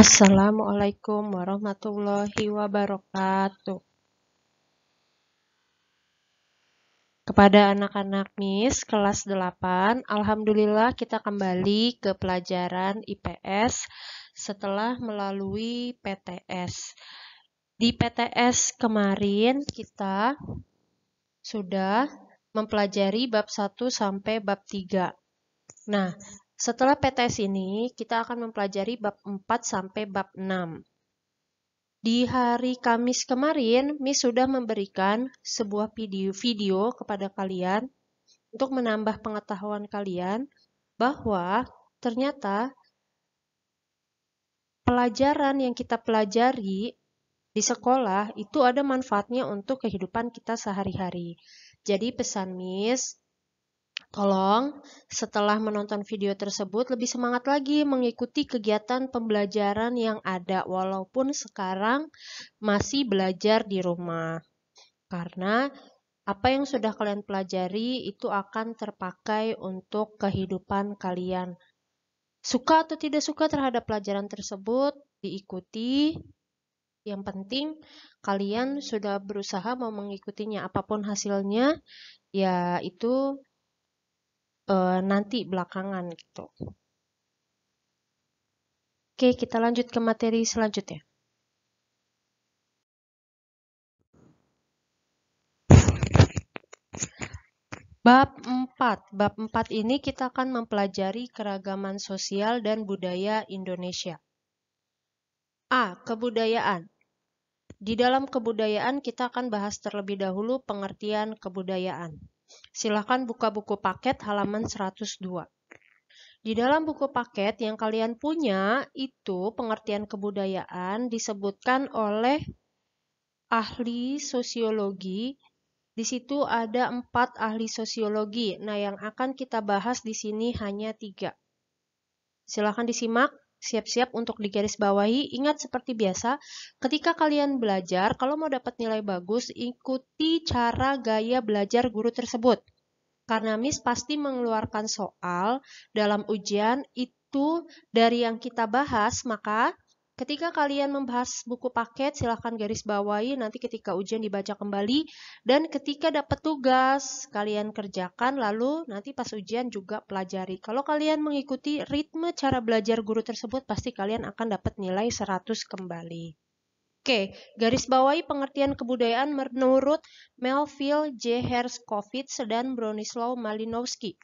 Assalamualaikum warahmatullahi wabarakatuh. Kepada anak-anak Miss kelas 8, alhamdulillah kita kembali ke pelajaran IPS setelah melalui PTS. Di PTS kemarin kita sudah mempelajari bab 1 sampai bab 3. Nah, setelah PTS ini kita akan mempelajari bab 4 sampai bab 6. Di hari Kamis kemarin, Miss sudah memberikan sebuah video kepada kalian untuk menambah pengetahuan kalian bahwa ternyata pelajaran yang kita pelajari di sekolah itu ada manfaatnya untuk kehidupan kita sehari-hari. Jadi pesan Miss, tolong setelah menonton video tersebut lebih semangat lagi mengikuti kegiatan pembelajaran yang ada walaupun sekarang masih belajar di rumah. Karena apa yang sudah kalian pelajari itu akan terpakai untuk kehidupan kalian. Suka atau tidak suka terhadap pelajaran tersebut diikuti. Yang penting kalian sudah berusaha mau mengikutinya, apapun hasilnya ya itu nanti belakangan gitu. Oke, kita lanjut ke materi selanjutnya. Bab 4. Bab 4 ini kita akan mempelajari keragaman sosial dan budaya Indonesia. A. Kebudayaan. Di dalam kebudayaan kita akan bahas terlebih dahulu pengertian kebudayaan. Silakan buka buku paket halaman 102. Di dalam buku paket yang kalian punya itu pengertian kebudayaan disebutkan oleh ahli sosiologi. Di situ ada 4 ahli sosiologi. Nah, yang akan kita bahas di sini hanya 3. Silakan disimak, siap-siap untuk digarisbawahi. Ingat seperti biasa, ketika kalian belajar, kalau mau dapat nilai bagus, ikuti cara gaya belajar guru tersebut. Karena Miss pasti mengeluarkan soal dalam ujian itu dari yang kita bahas, maka ketika kalian membahas buku paket, silahkan garis bawahi nanti ketika ujian dibaca kembali. Dan ketika dapat tugas, kalian kerjakan, lalu nanti pas ujian juga pelajari. Kalau kalian mengikuti ritme cara belajar guru tersebut, pasti kalian akan dapat nilai 100 kembali. Oke, garis bawahi pengertian kebudayaan menurut Melville J. Herskovits dan Bronislaw Malinowski.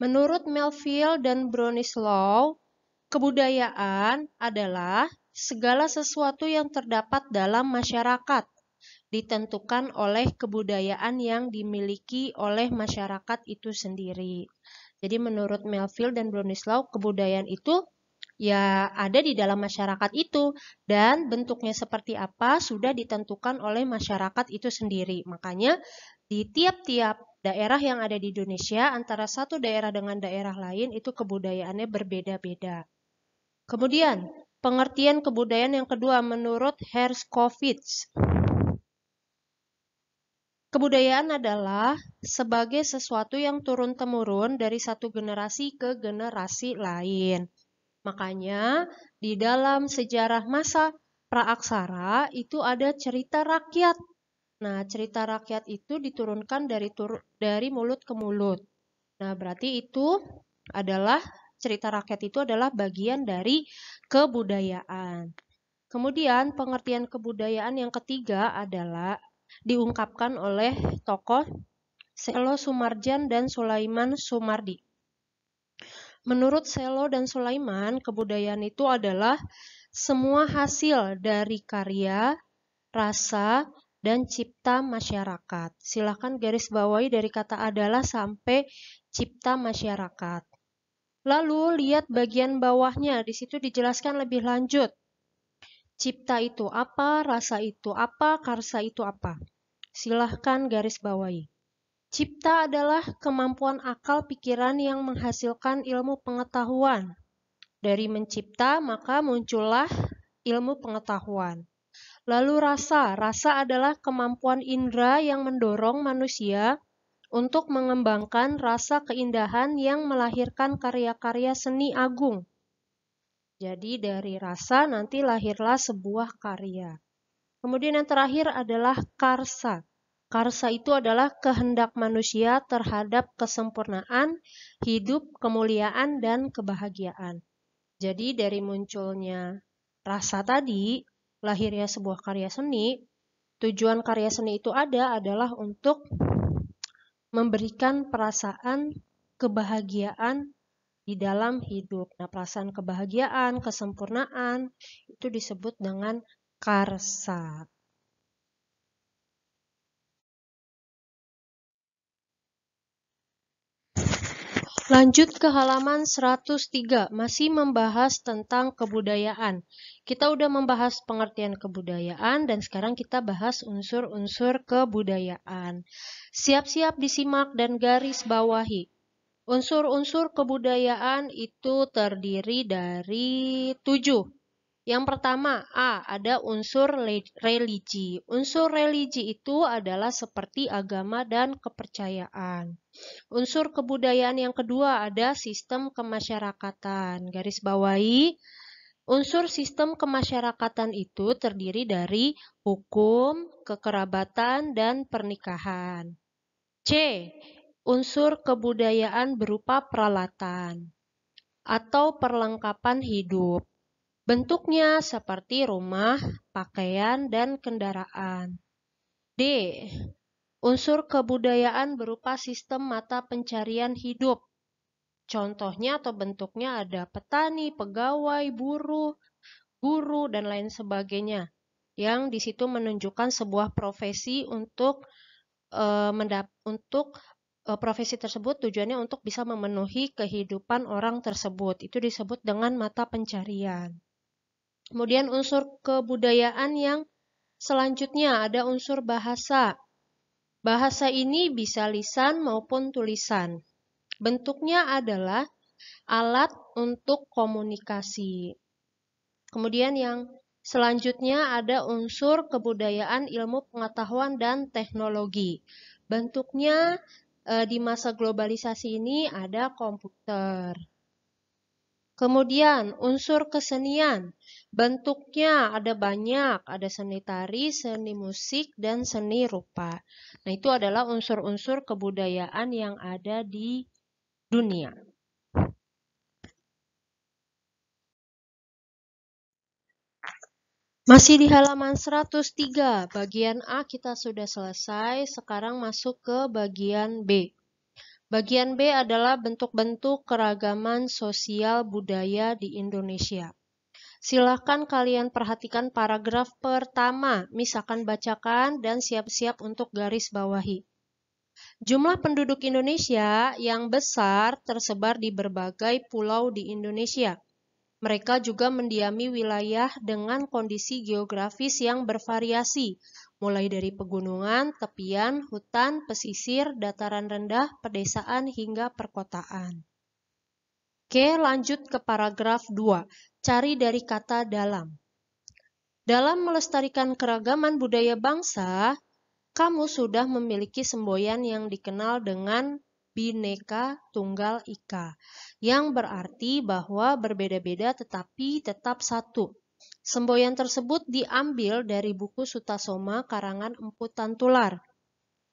Menurut Melville dan Bronislaw, kebudayaan adalah segala sesuatu yang terdapat dalam masyarakat, ditentukan oleh kebudayaan yang dimiliki oleh masyarakat itu sendiri. Jadi menurut Melville dan Bronislaw, kebudayaan itu ya ada di dalam masyarakat itu dan bentuknya seperti apa sudah ditentukan oleh masyarakat itu sendiri. Makanya di tiap-tiap daerah yang ada di Indonesia antara satu daerah dengan daerah lain itu kebudayaannya berbeda-beda. Kemudian pengertian kebudayaan yang kedua menurut Herskovits. Kebudayaan adalah sebagai sesuatu yang turun-temurun dari satu generasi ke generasi lain. Makanya di dalam sejarah masa praaksara itu ada cerita rakyat. Nah, cerita rakyat itu diturunkan dari mulut ke mulut. Nah, berarti itu adalah cerita rakyat itu adalah bagian dari kebudayaan. Kemudian pengertian kebudayaan yang ketiga adalah diungkapkan oleh tokoh Selo Sumarjan dan Sulaiman Sumardi. Menurut Selo dan Sulaiman, kebudayaan itu adalah semua hasil dari karya, rasa, dan cipta masyarakat. Silakan garis bawahi dari kata adalah sampai cipta masyarakat. Lalu lihat bagian bawahnya, di situ dijelaskan lebih lanjut. Cipta itu apa, rasa itu apa, karsa itu apa. Silahkan garis bawahi. Cipta adalah kemampuan akal pikiran yang menghasilkan ilmu pengetahuan. Dari mencipta, maka muncullah ilmu pengetahuan. Lalu rasa. Rasa adalah kemampuan indera yang mendorong manusia untuk mengembangkan rasa keindahan yang melahirkan karya-karya seni agung. Jadi dari rasa nanti lahirlah sebuah karya. Kemudian yang terakhir adalah karsa. Karsa itu adalah kehendak manusia terhadap kesempurnaan, hidup, kemuliaan, dan kebahagiaan. Jadi dari munculnya rasa tadi, lahirnya sebuah karya seni, tujuan karya seni itu adalah untuk memberikan perasaan kebahagiaan di dalam hidup. Nah, perasaan kebahagiaan, kesempurnaan, itu disebut dengan karsa. Lanjut ke halaman 103, masih membahas tentang kebudayaan. Kita udah membahas pengertian kebudayaan dan sekarang kita bahas unsur-unsur kebudayaan. Siap-siap disimak dan garis bawahi. Unsur-unsur kebudayaan itu terdiri dari 7. Yang pertama, ada unsur religi. Unsur religi itu adalah seperti agama dan kepercayaan. Unsur kebudayaan yang kedua ada sistem kemasyarakatan. Garis bawahi, unsur sistem kemasyarakatan itu terdiri dari hukum, kekerabatan, dan pernikahan. C. Unsur kebudayaan berupa peralatan atau perlengkapan hidup. Bentuknya seperti rumah, pakaian, dan kendaraan. D. Unsur kebudayaan berupa sistem mata pencarian hidup. Contohnya atau bentuknya ada petani, pegawai, buruh, guru, dan lain sebagainya. Yang di situ menunjukkan sebuah profesi untuk profesi tersebut tujuannya untuk bisa memenuhi kehidupan orang tersebut. Itu disebut dengan mata pencarian. Kemudian unsur kebudayaan yang selanjutnya ada unsur bahasa. Bahasa ini bisa lisan maupun tulisan. Bentuknya adalah alat untuk komunikasi. Kemudian yang selanjutnya ada unsur kebudayaan ilmu pengetahuan dan teknologi. Bentuknya di masa globalisasi ini ada komputer. Kemudian unsur kesenian. Bentuknya ada banyak, ada seni tari, seni musik, dan seni rupa. Nah, itu adalah unsur-unsur kebudayaan yang ada di dunia. Masih di halaman 103, bagian A kita sudah selesai, sekarang masuk ke bagian B. Bagian B adalah bentuk-bentuk keragaman sosial budaya di Indonesia. Silakan kalian perhatikan paragraf pertama, misalkan bacakan dan siap-siap untuk garis bawahi. Jumlah penduduk Indonesia yang besar tersebar di berbagai pulau di Indonesia. Mereka juga mendiami wilayah dengan kondisi geografis yang bervariasi, mulai dari pegunungan, tepian, hutan, pesisir, dataran rendah, pedesaan, hingga perkotaan. Oke, lanjut ke paragraf 2. Cari dari kata dalam. Dalam melestarikan keragaman budaya bangsa, kamu sudah memiliki semboyan yang dikenal dengan Bhinneka Tunggal Ika, yang berarti bahwa berbeda-beda tetapi tetap satu. Semboyan tersebut diambil dari buku Sutasoma karangan Empu Tantular.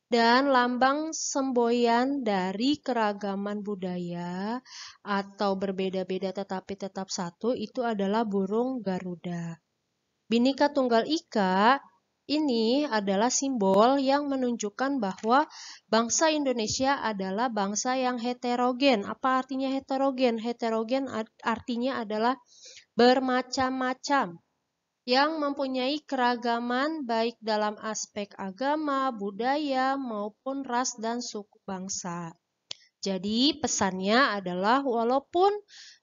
Dan lambang semboyan dari keragaman budaya atau berbeda-beda tetapi tetap satu itu adalah burung Garuda. Bhinneka Tunggal Ika ini adalah simbol yang menunjukkan bahwa bangsa Indonesia adalah bangsa yang heterogen. Apa artinya heterogen? Heterogen artinya adalah bermacam-macam, yang mempunyai keragaman baik dalam aspek agama, budaya, maupun ras dan suku bangsa. Jadi pesannya adalah walaupun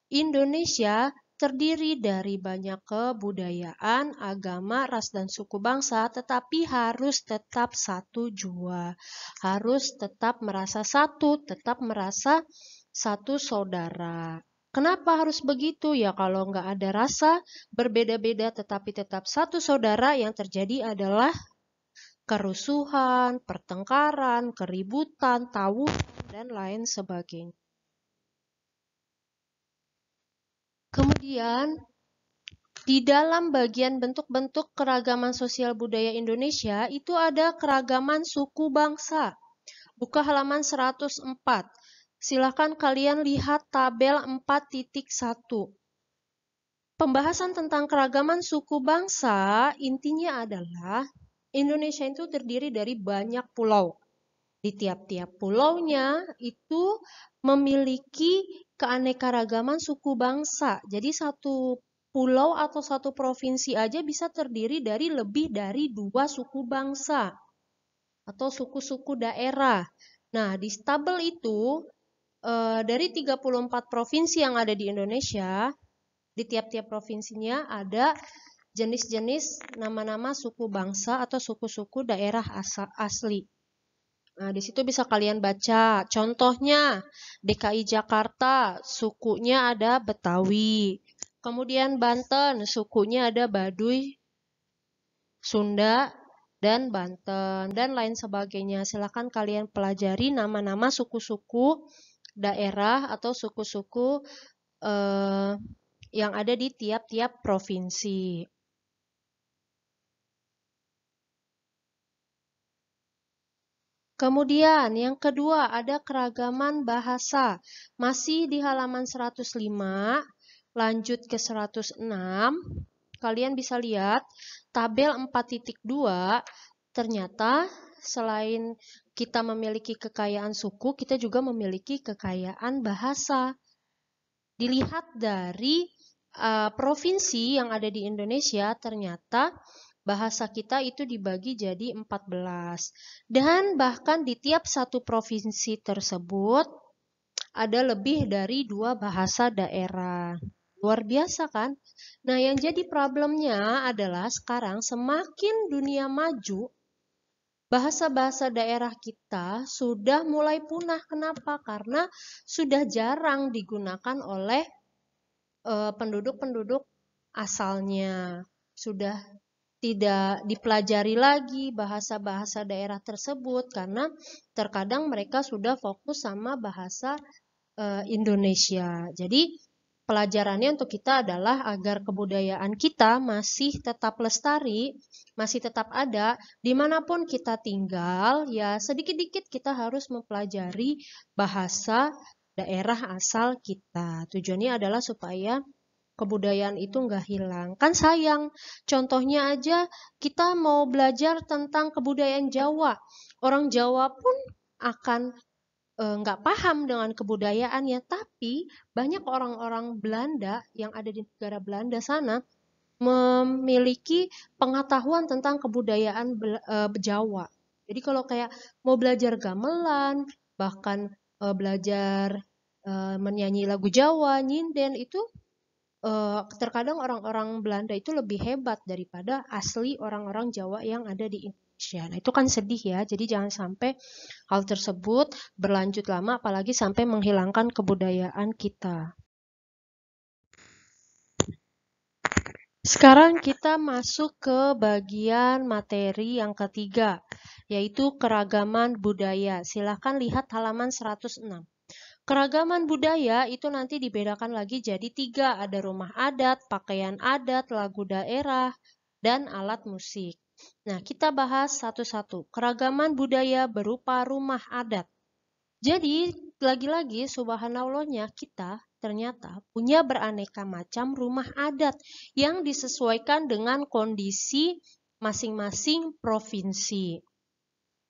Indonesia terdiri dari banyak kebudayaan, agama, ras, dan suku bangsa, tetapi harus tetap satu jua. Harus tetap merasa satu, tetap merasa satu saudara. Kenapa harus begitu? Ya kalau nggak ada rasa, berbeda-beda tetapi tetap satu saudara, yang terjadi adalah kerusuhan, pertengkaran, keributan, tawuran, dan lain sebagainya. Kemudian Di dalam bagian bentuk-bentuk keragaman sosial budaya Indonesia itu ada keragaman suku bangsa. Buka halaman 104. Silakan kalian lihat tabel 4.1. Pembahasan tentang keragaman suku bangsa intinya adalah Indonesia itu terdiri dari banyak pulau. Di tiap-tiap pulaunya itu memiliki keanekaragaman suku bangsa. Jadi satu pulau atau satu provinsi aja bisa terdiri dari lebih dari 2 suku bangsa atau suku-suku daerah. Nah, di tabel itu dari 34 provinsi yang ada di Indonesia, di tiap-tiap provinsinya ada jenis-jenis nama-nama suku bangsa atau suku-suku daerah asli. Nah, di situ bisa kalian baca. Contohnya, DKI Jakarta, sukunya ada Betawi. Kemudian Banten, sukunya ada Baduy, Sunda, dan Banten, dan lain sebagainya. Silakan kalian pelajari nama-nama suku-suku daerah atau suku-suku yang ada di tiap-tiap provinsi. Kemudian yang kedua ada keragaman bahasa. Masih di halaman 105, lanjut ke 106. Kalian bisa lihat tabel 4.2, ternyata selain kita memiliki kekayaan suku, kita juga memiliki kekayaan bahasa. Dilihat dari provinsi yang ada di Indonesia, ternyata bahasa kita itu dibagi jadi 14. Dan bahkan di tiap satu provinsi tersebut ada lebih dari 2 bahasa daerah. Luar biasa kan? Nah, yang jadi problemnya adalah sekarang semakin dunia maju, bahasa-bahasa daerah kita sudah mulai punah. Kenapa? Karena sudah jarang digunakan oleh penduduk-penduduk asalnya. Sudah tidak dipelajari lagi bahasa-bahasa daerah tersebut karena terkadang mereka sudah fokus sama bahasa Indonesia. Jadi pelajarannya untuk kita adalah agar kebudayaan kita masih tetap lestari, masih tetap ada dimanapun kita tinggal, ya sedikit-dikit kita harus mempelajari bahasa daerah asal kita. Tujuannya adalah supaya kebudayaan itu nggak hilang. Kan sayang, contohnya aja kita mau belajar tentang kebudayaan Jawa. Orang Jawa pun akan nggak paham dengan kebudayaannya, tapi banyak orang-orang Belanda yang ada di negara Belanda sana memiliki pengetahuan tentang kebudayaan Jawa. Jadi kalau kayak mau belajar gamelan, bahkan belajar menyanyi lagu Jawa, nyinden, itu terkadang orang-orang Belanda itu lebih hebat daripada asli orang-orang Jawa yang ada di Indonesia. Nah, itu kan sedih ya. Jadi jangan sampai hal tersebut berlanjut lama, apalagi sampai menghilangkan kebudayaan kita. Sekarang kita masuk ke bagian materi yang ketiga, yaitu keragaman budaya. Silakan lihat halaman 106. Keragaman budaya itu nanti dibedakan lagi jadi 3. Ada rumah adat, pakaian adat, lagu daerah, dan alat musik. Nah, kita bahas satu-satu. Keragaman budaya berupa rumah adat. Jadi, lagi-lagi subhanallahnya kita ternyata punya beraneka macam rumah adat yang disesuaikan dengan kondisi masing-masing provinsi.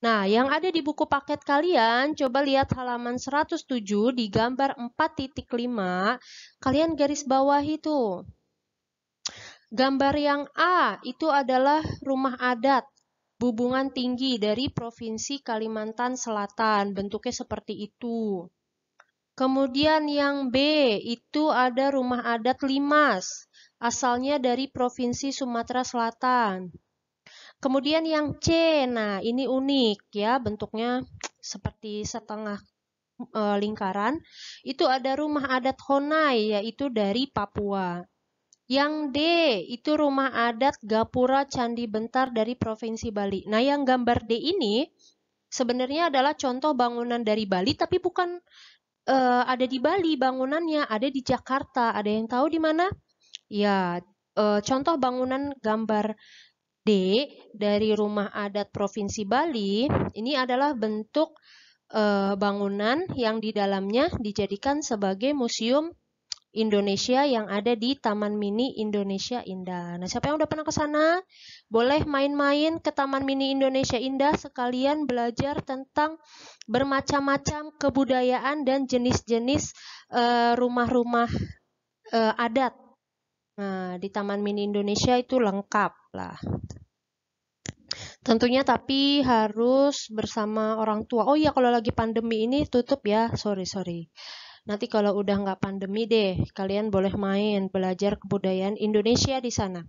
Nah, yang ada di buku paket kalian, coba lihat halaman 107 di gambar 4.5, kalian garis bawah itu. Gambar yang A itu adalah rumah adat Bubungan Tinggi dari Provinsi Kalimantan Selatan, bentuknya seperti itu. Kemudian yang B itu ada rumah adat Limas, asalnya dari Provinsi Sumatera Selatan. Kemudian yang C, nah ini unik ya, bentuknya seperti setengah lingkaran. Itu ada rumah adat Honai, yaitu dari Papua. Yang D, itu rumah adat Gapura Candi Bentar dari Provinsi Bali. Nah, yang gambar D ini sebenarnya adalah contoh bangunan dari Bali, tapi bukan ada di Bali bangunannya, ada di Jakarta. Ada yang tahu di mana? Ya, contoh bangunan gambar D dari Rumah Adat Provinsi Bali, ini adalah bentuk bangunan yang di dalamnya dijadikan sebagai museum Indonesia yang ada di Taman Mini Indonesia Indah. Nah, siapa yang udah pernah ke sana? Boleh main-main ke Taman Mini Indonesia Indah, sekalian belajar tentang bermacam-macam kebudayaan dan jenis-jenis rumah-rumah adat. Nah, di Taman Mini Indonesia itu lengkap lah. Tentunya tapi harus bersama orang tua. Oh iya, kalau lagi pandemi ini tutup ya. Sorry. Nanti kalau udah nggak pandemi deh, kalian boleh main, belajar kebudayaan Indonesia di sana.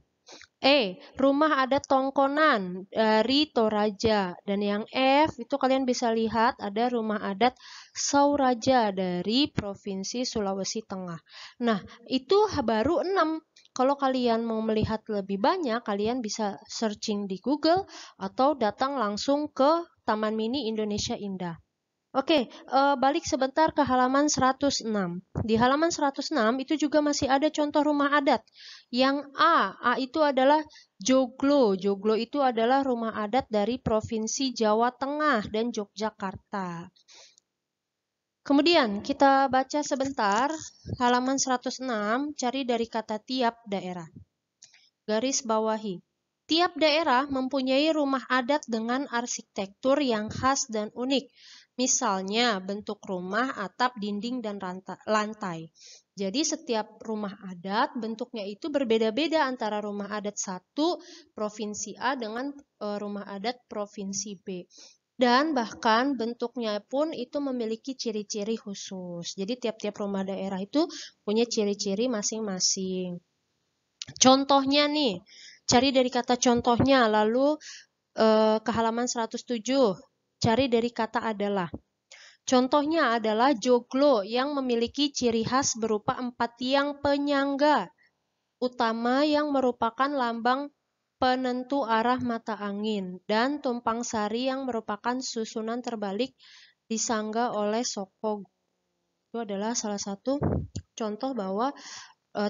Rumah adat Tongkonan dari Toraja. Dan yang F, itu kalian bisa lihat ada rumah adat Sauraja dari Provinsi Sulawesi Tengah. Nah, itu baru 6. Kalau kalian mau melihat lebih banyak, kalian bisa searching di Google atau datang langsung ke Taman Mini Indonesia Indah. Oke, balik sebentar ke halaman 106. Di halaman 106 itu juga masih ada contoh rumah adat. Yang A itu adalah Joglo. Joglo itu adalah rumah adat dari Provinsi Jawa Tengah dan Yogyakarta. Kemudian kita baca sebentar halaman 106, cari dari kata tiap daerah. Garis bawahi. Tiap daerah mempunyai rumah adat dengan arsitektur yang khas dan unik. Misalnya bentuk rumah, atap, dinding, dan lantai. Jadi setiap rumah adat bentuknya itu berbeda-beda antara rumah adat satu provinsi A dengan rumah adat provinsi B. Dan bahkan bentuknya pun itu memiliki ciri-ciri khusus. Jadi tiap-tiap rumah daerah itu punya ciri-ciri masing-masing. Contohnya nih, cari dari kata contohnya, lalu ke halaman 107, cari dari kata adalah. Contohnya adalah joglo yang memiliki ciri khas berupa 4 tiang penyangga utama yang merupakan lambang penentu arah mata angin, dan tumpang sari yang merupakan susunan terbalik disangga oleh soko. Itu adalah salah satu contoh bahwa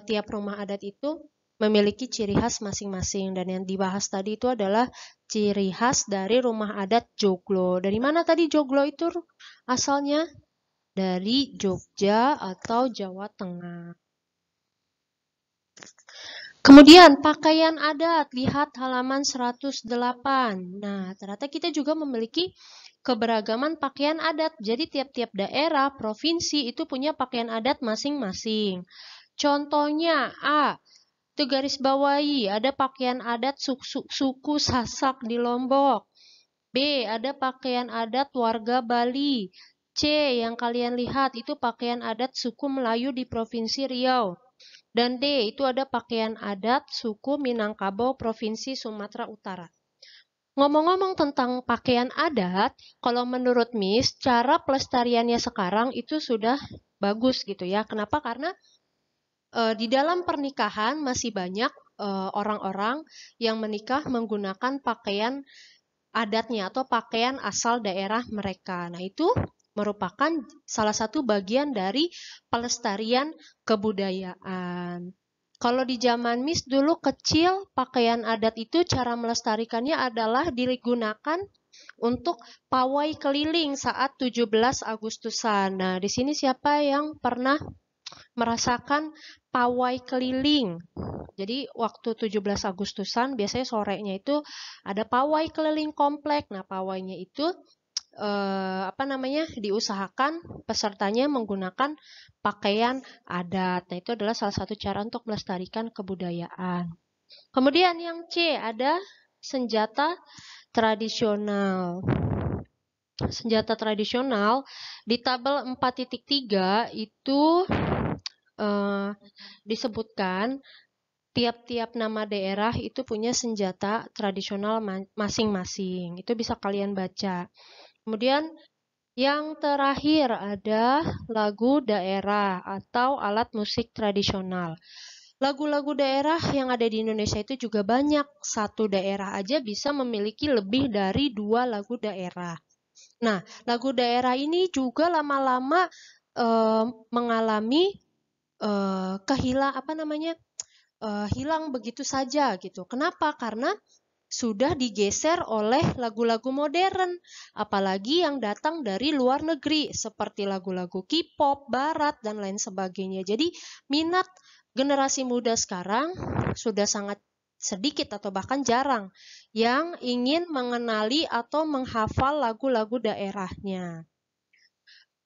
tiap rumah adat itu memiliki ciri khas masing-masing, dan yang dibahas tadi itu adalah ciri khas dari rumah adat joglo. Dari mana tadi joglo itu asalnya? Dari Jogja atau Jawa Tengah. Kemudian pakaian adat, lihat halaman 108. Nah, ternyata kita juga memiliki keberagaman pakaian adat. Jadi tiap-tiap daerah, provinsi itu punya pakaian adat masing-masing. Contohnya A, itu garis bawahi, ada pakaian adat suku Sasak di Lombok. B, ada pakaian adat warga Bali. C, yang kalian lihat itu pakaian adat suku Melayu di Provinsi Riau. Dan D, itu ada pakaian adat suku Minangkabau Provinsi Sumatera Utara. Ngomong-ngomong tentang pakaian adat, kalau menurut Miss, cara pelestariannya sekarang itu sudah bagus gitu ya. Kenapa? Karena di dalam pernikahan masih banyak orang-orang yang menikah menggunakan pakaian adatnya atau pakaian asal daerah mereka. Nah, itu merupakan salah satu bagian dari pelestarian kebudayaan. Kalau di zaman Miss dulu kecil, pakaian adat itu cara melestarikannya adalah digunakan untuk pawai keliling saat 17 Agustusan. Nah, di sini siapa yang pernah merasakan pawai keliling? Jadi waktu 17 Agustusan biasanya sorenya itu ada pawai keliling komplek. Nah, pawainya itu diusahakan pesertanya menggunakan pakaian adat. Nah, itu adalah salah satu cara untuk melestarikan kebudayaan. Kemudian yang C ada senjata tradisional. Senjata tradisional di tabel 4.3 itu disebutkan tiap-tiap nama daerah itu punya senjata tradisional masing-masing. Itu bisa kalian baca. Kemudian yang terakhir ada lagu daerah atau alat musik tradisional. Lagu-lagu daerah yang ada di Indonesia itu juga banyak. Satu daerah aja bisa memiliki lebih dari 2 lagu daerah. Nah, lagu daerah ini juga lama-lama mengalami hilang begitu saja gitu. Kenapa? Karena sudah digeser oleh lagu-lagu modern, apalagi yang datang dari luar negeri seperti lagu-lagu K-pop, barat dan lain sebagainya. Jadi minat generasi muda sekarang sudah sangat sedikit atau bahkan jarang yang ingin mengenali atau menghafal lagu-lagu daerahnya.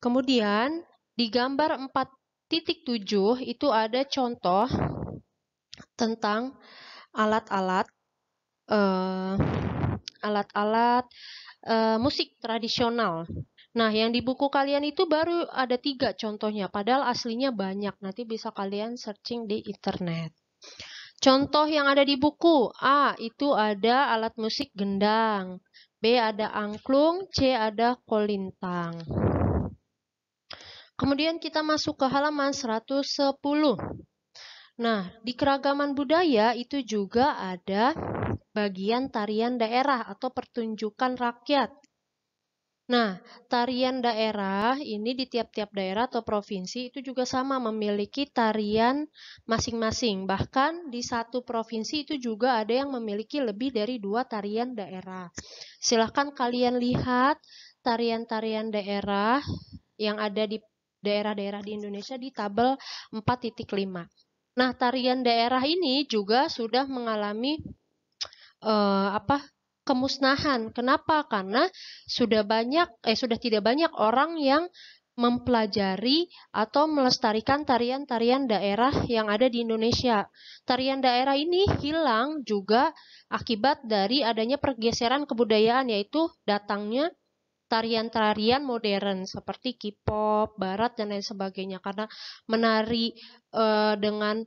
Kemudian di gambar 4.7 itu ada contoh tentang alat-alat musik tradisional. Nah, yang di buku kalian itu baru ada 3 contohnya, padahal aslinya banyak. Nanti bisa kalian searching di internet. Contoh yang ada di buku, A, itu ada alat musik gendang. B, ada angklung. C, ada kolintang. Kemudian kita masuk ke halaman 110. Nah, di keragaman budaya itu juga ada bagian tarian daerah atau pertunjukan rakyat. Nah, tarian daerah ini di tiap-tiap daerah atau provinsi itu juga sama memiliki tarian masing-masing. Bahkan di satu provinsi itu juga ada yang memiliki lebih dari 2 tarian daerah. Silahkan kalian lihat tarian-tarian daerah yang ada di daerah-daerah di Indonesia di tabel 4.5. Nah, tarian daerah ini juga sudah mengalami kemusnahan. Kenapa? Karena sudah tidak banyak orang yang mempelajari atau melestarikan tarian-tarian daerah yang ada di Indonesia. Tarian daerah ini hilang juga akibat dari adanya pergeseran kebudayaan, yaitu datangnya tarian-tarian modern seperti K-pop, barat dan lain sebagainya. Karena menari dengan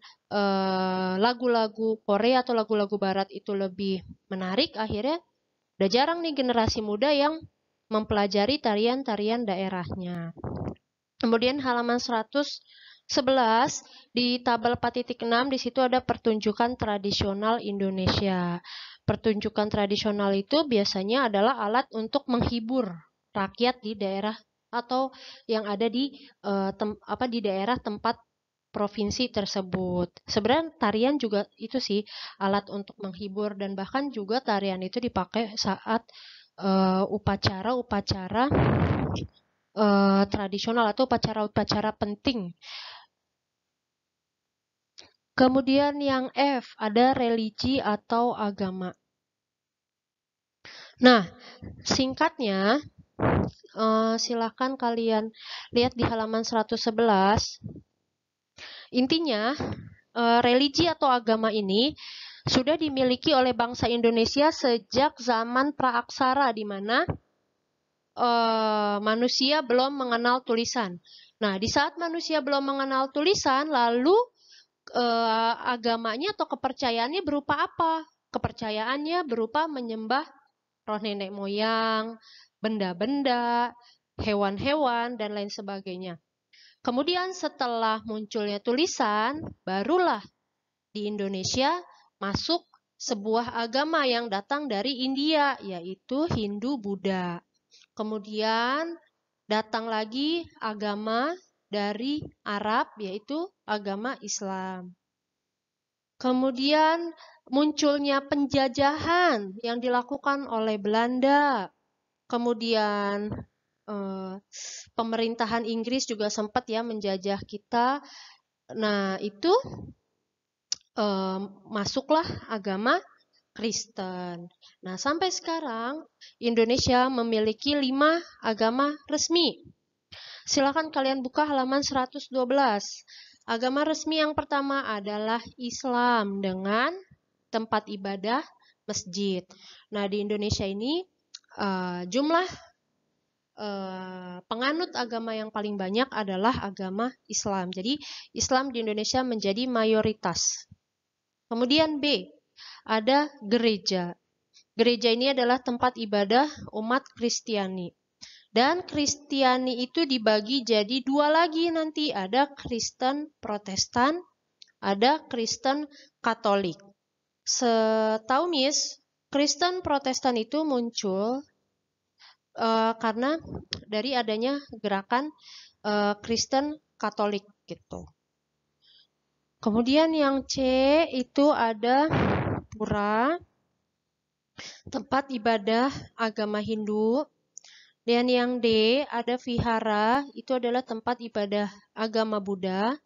lagu-lagu Korea atau lagu-lagu barat itu lebih menarik, akhirnya udah jarang nih generasi muda yang mempelajari tarian-tarian daerahnya. Kemudian halaman 111 di tabel 4.6 di situ ada pertunjukan tradisional Indonesia. Pertunjukan tradisional itu biasanya adalah alat untuk menghibur rakyat di daerah atau yang ada di daerah tempat provinsi tersebut. Sebenarnya tarian juga itu sih alat untuk menghibur, dan bahkan juga tarian itu dipakai saat upacara-upacara tradisional atau upacara-upacara penting. Kemudian yang F, ada religi atau agama. Nah, singkatnya, silahkan kalian lihat di halaman 111. Intinya, religi atau agama ini sudah dimiliki oleh bangsa Indonesia sejak zaman praaksara, di mana manusia belum mengenal tulisan. Nah, di saat manusia belum mengenal tulisan, lalu agamanya atau kepercayaannya berupa apa? Kepercayaannya berupa menyembah roh nenek moyang, benda-benda, hewan-hewan, dan lain sebagainya. Kemudian setelah munculnya tulisan, barulah di Indonesia masuk sebuah agama yang datang dari India, yaitu Hindu-Buddha. Kemudian datang lagi agama dari Arab, yaitu agama Islam. Kemudian munculnya penjajahan yang dilakukan oleh Belanda. Kemudian pemerintahan Inggris juga sempat ya menjajah kita. Nah, itu masuklah agama Kristen. Nah, sampai sekarang Indonesia memiliki 5 agama resmi. Silakan kalian buka halaman 112. Agama resmi yang pertama adalah Islam dengan tempat ibadah masjid. Nah, di Indonesia ini jumlah penganut agama yang paling banyak adalah agama Islam. Jadi Islam di Indonesia menjadi mayoritas. Kemudian B, ada gereja. Gereja ini adalah tempat ibadah umat Kristiani. Dan Kristiani itu dibagi jadi 2 lagi nanti. Ada Kristen Protestan, ada Kristen Katolik. Setahu Miss, Kristen Protestan itu muncul karena dari adanya gerakan Kristen Katolik gitu. Kemudian yang C itu ada pura, tempat ibadah agama Hindu. Dan yang D ada vihara, itu adalah tempat ibadah agama Buddha.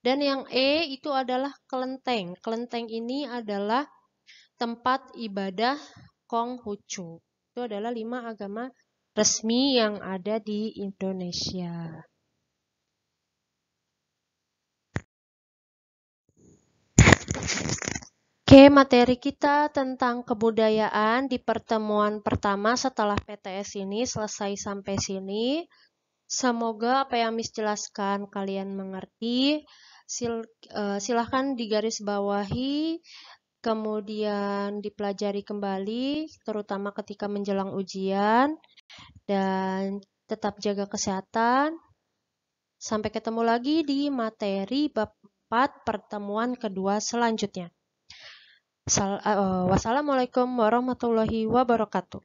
Dan yang E itu adalah kelenteng. Kelenteng ini adalah tempat ibadah Konghucu. Itu adalah 5 agama resmi yang ada di Indonesia. Oke, materi kita tentang kebudayaan di pertemuan pertama setelah PTS ini selesai sampai sini. Semoga apa yang Miss jelaskan kalian mengerti. Silahkan digarisbawahi, kemudian dipelajari kembali, terutama ketika menjelang ujian. Dan tetap jaga kesehatan. Sampai ketemu lagi di materi bab 4 pertemuan kedua selanjutnya. Wassalamualaikum warahmatullahi wabarakatuh.